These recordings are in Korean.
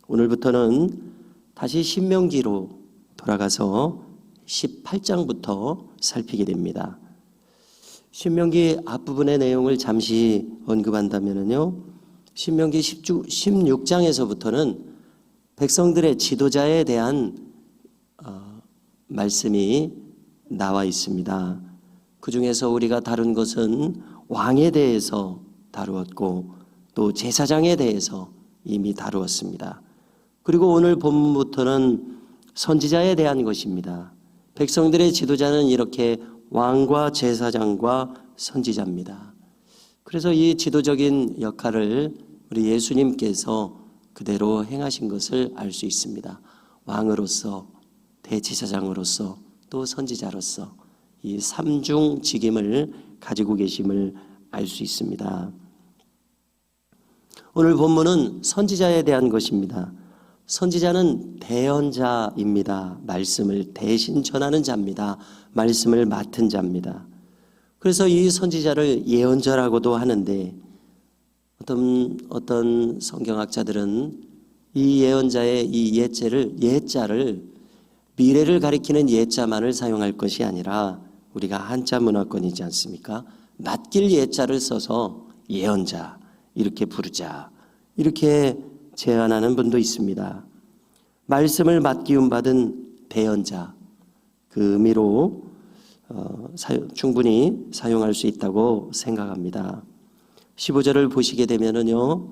오늘부터는 다시 신명기로 돌아가서 18장부터 살피게 됩니다. 신명기 앞부분의 내용을 잠시 언급한다면요, 신명기 16장에서부터는 백성들의 지도자에 대한 말씀이 나와 있습니다. 그 중에서 우리가 다룬 것은 왕에 대해서 다루었고 또 제사장에 대해서 이미 다루었습니다. 그리고 오늘 본문부터는 선지자에 대한 것입니다. 백성들의 지도자는 이렇게 왕과 제사장과 선지자입니다. 그래서 이 지도적인 역할을 우리 예수님께서 그대로 행하신 것을 알 수 있습니다. 왕으로서, 대제사장으로서, 또 선지자로서 이 삼중 직임을 가지고 계심을 알 수 있습니다. 오늘 본문은 선지자에 대한 것입니다. 선지자는 대언자입니다. 말씀을 대신 전하는 자입니다. 말씀을 맡은 자입니다. 그래서 이 선지자를 예언자라고도 하는데 어떤 성경학자들은 이 예언자의 이 예자를 미래를 가리키는 예자만을 사용할 것이 아니라 우리가 한자 문화권이지 않습니까? 맡길 예자를 써서 예언자 이렇게 부르자 이렇게 제안하는 분도 있습니다. 말씀을 맡기움 받은 대언자 그 의미로 충분히 사용할 수 있다고 생각합니다. 15절을 보시게 되면은요,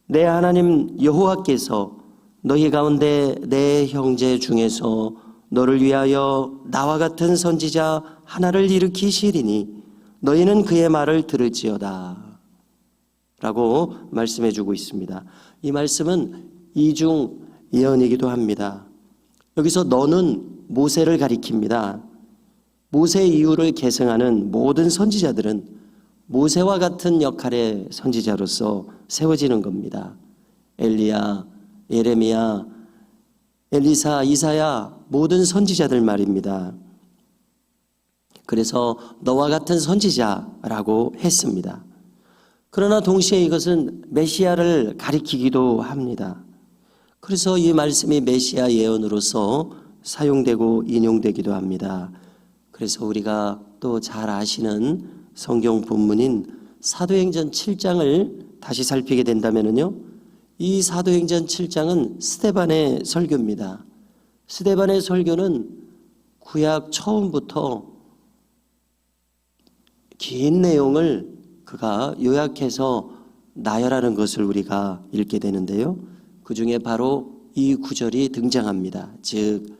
내 하나님 여호와께서 너희 가운데 내 형제 중에서 너를 위하여 나와 같은 선지자 하나를 일으키시리니 너희는 그의 말을 들을지어다 라고 말씀해 주고 있습니다. 이 말씀은 이중 예언이기도 합니다. 여기서 너는 모세를 가리킵니다. 모세 이후를 계승하는 모든 선지자들은 모세와 같은 역할의 선지자로서 세워지는 겁니다. 엘리야, 예레미야, 엘리사, 이사야 모든 선지자들 말입니다. 그래서 너와 같은 선지자라고 했습니다. 그러나 동시에 이것은 메시아를 가리키기도 합니다. 그래서 이 말씀이 메시아 예언으로서 사용되고 인용되기도 합니다. 그래서 우리가 또 잘 아시는 성경 본문인 사도행전 7장을 다시 살피게 된다면요, 이 사도행전 7장은 스데반의 설교입니다. 스데반의 설교는 구약 처음부터 긴 내용을 그가 요약해서 나열하는 것을 우리가 읽게 되는데요, 그 중에 바로 이 구절이 등장합니다. 즉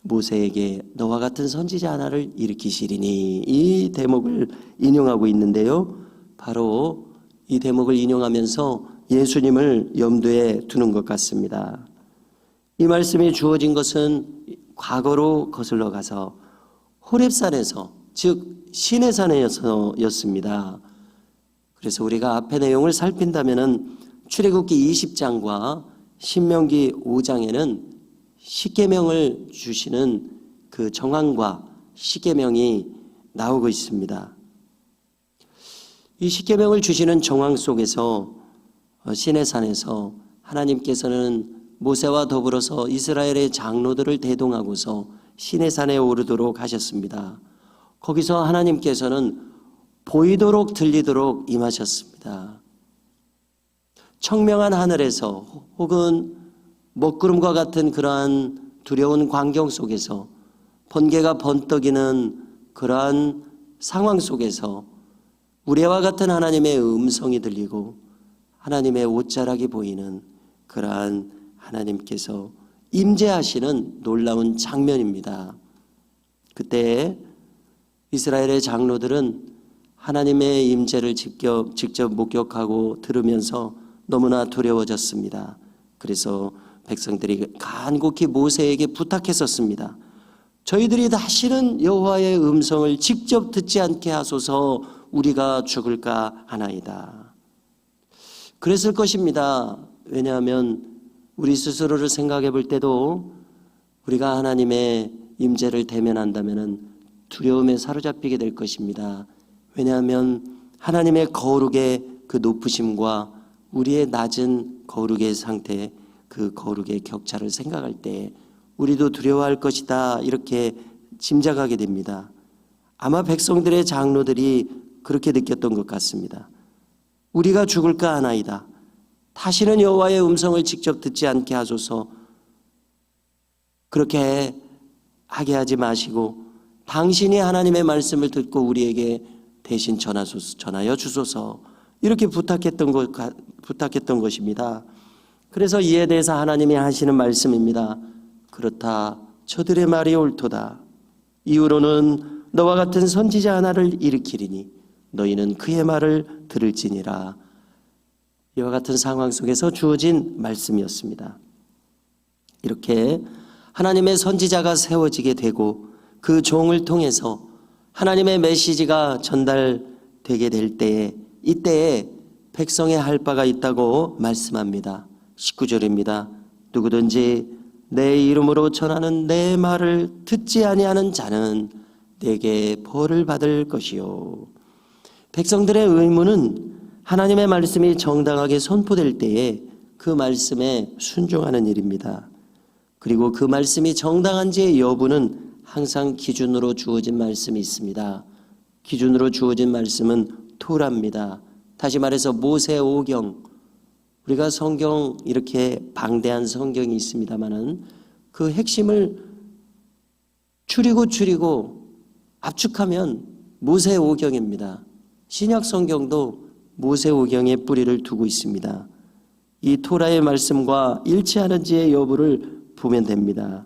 모세에게 너와 같은 선지자 하나를 일으키시리니, 이 대목을 인용하고 있는데요, 바로 이 대목을 인용하면서 예수님을 염두에 두는 것 같습니다. 이 말씀이 주어진 것은 과거로 거슬러 가서 호렙산에서, 즉 시내산에서였습니다. 그래서 우리가 앞의 내용을 살핀다면은 출애굽기 20장과 신명기 5장에는 십계명을 주시는 그 정황과 십계명이 나오고 있습니다. 이 십계명을 주시는 정황 속에서 시내산에서 하나님께서는 모세와 더불어서 이스라엘의 장로들을 대동하고서 시내산에 오르도록 하셨습니다. 거기서 하나님께서는 보이도록 들리도록 임하셨습니다. 청명한 하늘에서 혹은 먹구름과 같은 그러한 두려운 광경 속에서, 번개가 번떡이는 그러한 상황 속에서 우레와 같은 하나님의 음성이 들리고 하나님의 옷자락이 보이는 그러한 하나님께서 임재하시는 놀라운 장면입니다. 그때 이스라엘의 장로들은 하나님의 임재를 직접 목격하고 들으면서 너무나 두려워졌습니다. 그래서 백성들이 간곡히 모세에게 부탁했었습니다. 저희들이 다시는 여호와의 음성을 직접 듣지 않게 하소서, 우리가 죽을까 하나이다. 그랬을 것입니다. 왜냐하면 우리 스스로를 생각해 볼 때도 우리가 하나님의 임재를 대면한다면 두려움에 사로잡히게 될 것입니다. 왜냐하면 하나님의 거룩의 그 높으심과 우리의 낮은 거룩의 상태, 그 거룩의 격차를 생각할 때 우리도 두려워할 것이다 이렇게 짐작하게 됩니다. 아마 백성들의 장로들이 그렇게 느꼈던 것 같습니다. 우리가 죽을까 하나이다. 다시는 여호와의 음성을 직접 듣지 않게 하소서. 그렇게 하게 하지 마시고 당신이 하나님의 말씀을 듣고 우리에게 대신 전하여 주소서. 이렇게 부탁했던 것입니다. 그래서 이에 대해서 하나님이 하시는 말씀입니다. 그렇다. 저들의 말이 옳도다. 이후로는 너와 같은 선지자 하나를 일으키리니 너희는 그의 말을 들을지니라. 이와 같은 상황 속에서 주어진 말씀이었습니다. 이렇게 하나님의 선지자가 세워지게 되고 그 종을 통해서 하나님의 메시지가 전달되게 될 때에 이때에 백성의 할 바가 있다고 말씀합니다. 19절입니다. 누구든지 내 이름으로 전하는 내 말을 듣지 아니하는 자는 내게 벌을 받을 것이요. 백성들의 의무는 하나님의 말씀이 정당하게 선포될 때에 그 말씀에 순종하는 일입니다. 그리고 그 말씀이 정당한지의 여부는 항상 기준으로 주어진 말씀이 있습니다. 기준으로 주어진 말씀은 토라입니다. 다시 말해서 모세오경, 우리가 성경 이렇게 방대한 성경이 있습니다마는 그 핵심을 추리고 압축하면 모세오경입니다. 신약 성경도 모세오경에 뿌리를 두고 있습니다. 이 토라의 말씀과 일치하는지의 여부를 보면 됩니다.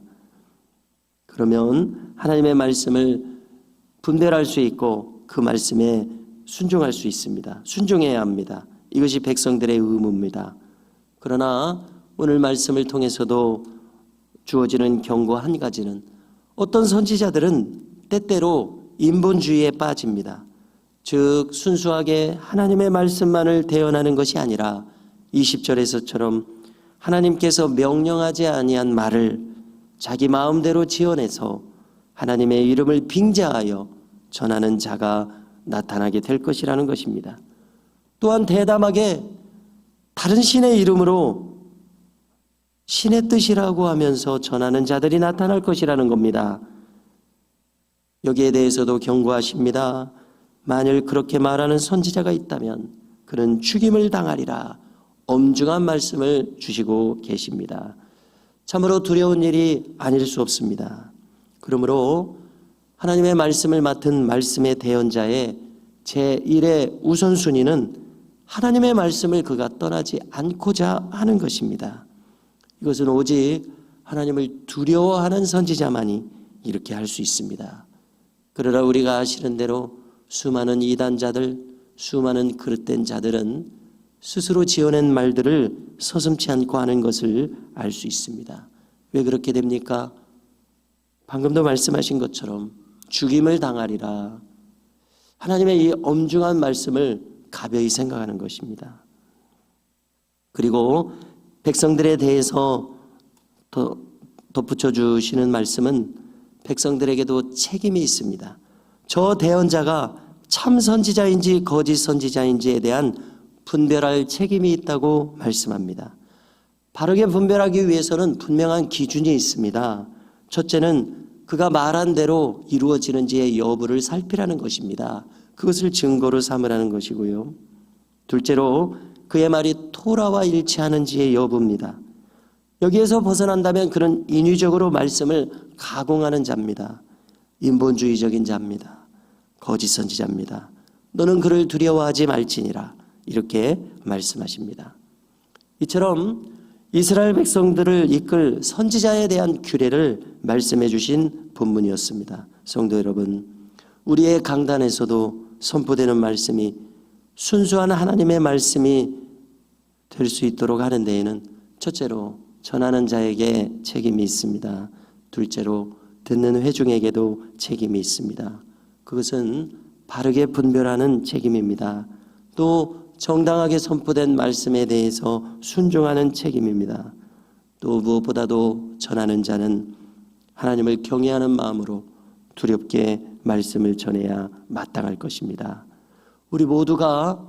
그러면 하나님의 말씀을 분별할 수 있고 그 말씀에 순종할 수 있습니다. 순종해야 합니다. 이것이 백성들의 의무입니다. 그러나 오늘 말씀을 통해서도 주어지는 경고 한 가지는 어떤 선지자들은 때때로 인본주의에 빠집니다. 즉 순수하게 하나님의 말씀만을 대언하는 것이 아니라 20절에서처럼 하나님께서 명령하지 아니한 말을 자기 마음대로 지어내서 하나님의 이름을 빙자하여 전하는 자가 나타나게 될 것이라는 것입니다. 또한 대담하게 다른 신의 이름으로 신의 뜻이라고 하면서 전하는 자들이 나타날 것이라는 겁니다. 여기에 대해서도 경고하십니다. 만일 그렇게 말하는 선지자가 있다면 그는 죽임을 당하리라. 엄중한 말씀을 주시고 계십니다. 참으로 두려운 일이 아닐 수 없습니다. 그러므로 하나님의 말씀을 맡은 말씀의 대언자의 제1의 우선순위는 하나님의 말씀을 그가 떠나지 않고자 하는 것입니다. 이것은 오직 하나님을 두려워하는 선지자만이 이렇게 할 수 있습니다. 그러나 우리가 아시는 대로 수많은 이단자들, 수많은 그릇된 자들은 스스로 지어낸 말들을 서슴지 않고 하는 것을 알 수 있습니다. 왜 그렇게 됩니까? 방금도 말씀하신 것처럼 죽임을 당하리라. 하나님의 이 엄중한 말씀을 가벼이 생각하는 것입니다. 그리고 백성들에 대해서 덧붙여 주시는 말씀은 백성들에게도 책임이 있습니다. 저 대언자가 참 선지자인지 거짓 선지자인지에 대한 분별할 책임이 있다고 말씀합니다. 바르게 분별하기 위해서는 분명한 기준이 있습니다. 첫째는 그가 말한 대로 이루어지는지의 여부를 살피라는 것입니다. 그것을 증거로 삼으라는 것이고요. 둘째로 그의 말이 토라와 일치하는지의 여부입니다. 여기에서 벗어난다면 그는 인위적으로 말씀을 가공하는 자입니다. 인본주의적인 자입니다. 거짓 선지자입니다. 너는 그를 두려워하지 말지니라. 이렇게 말씀하십니다. 이처럼 이스라엘 백성들을 이끌 선지자에 대한 규례를 말씀해 주신 본문이었습니다. 성도 여러분, 우리의 강단에서도 선포되는 말씀이 순수한 하나님의 말씀이 될 수 있도록 하는 데에는 첫째로 전하는 자에게 책임이 있습니다. 둘째로 듣는 회중에게도 책임이 있습니다. 그것은 바르게 분별하는 책임입니다. 또 정당하게 선포된 말씀에 대해서 순종하는 책임입니다. 또 무엇보다도 전하는 자는 하나님을 경외하는 마음으로 두렵게 말씀을 전해야 마땅할 것입니다. 우리 모두가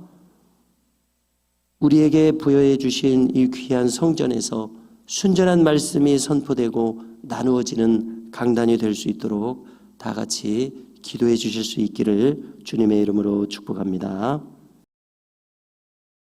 우리에게 부여해 주신 이 귀한 성전에서 순전한 말씀이 선포되고 나누어지는 강단이 될 수 있도록 다 같이 기도해 주실 수 있기를 주님의 이름으로 축복합니다.